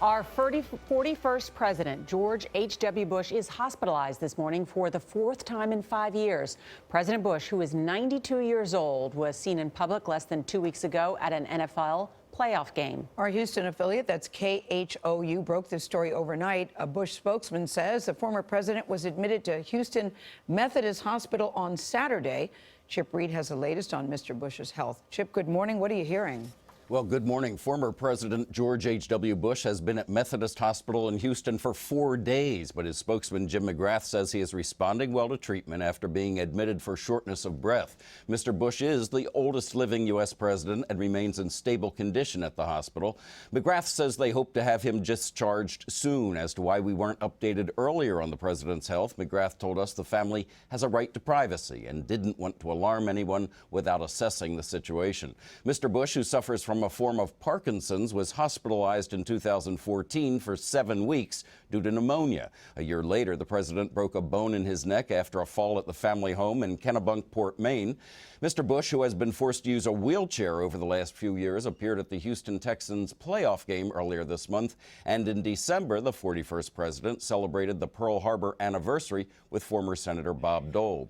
Our 41st president, George H.W. Bush, is hospitalized this morning for the fourth time in 5 years. President Bush, who is 92 years old, was seen in public less than 2 weeks ago at an NFL playoff game. Our Houston affiliate, that's KHOU, broke this story overnight. A Bush spokesman says the former president was admitted to Houston Methodist Hospital on Saturday. Chip Reid has the latest on Mr. Bush's health. Chip, good morning. What are you hearing? Well, good morning. Former President George H.W. Bush has been at Methodist Hospital in Houston for 4 days, but his spokesman Jim McGrath says he is responding well to treatment after being admitted for shortness of breath. Mr. Bush is the oldest living U.S. president and remains in stable condition at the hospital. McGrath says they hope to have him discharged soon. As to why we weren't updated earlier on the president's health, McGrath told us the family has a right to privacy and didn't want to alarm anyone without assessing the situation. Mr. Bush, who suffers from a form of Parkinson's, was hospitalized in 2014 for 7 weeks due to pneumonia. A year later, the president broke a bone in his neck after a fall at the family home in Kennebunkport, Maine. Mr. Bush, who has been forced to use a wheelchair over the last few years, appeared at the Houston Texans playoff game earlier this month. And in December, the 41st president celebrated the Pearl Harbor anniversary with former Senator Bob Dole.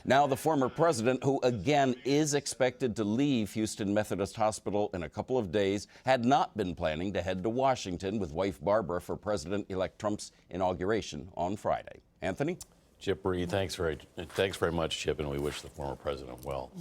Now, the former president, who again is expected to leave Houston Methodist Hospital in a couple of days, had not been planning to head to Washington with wife Barbara for President-elect Trump's inauguration on Friday. Anthony? Chip Reid, thanks very much, Chip, and we wish the former president well.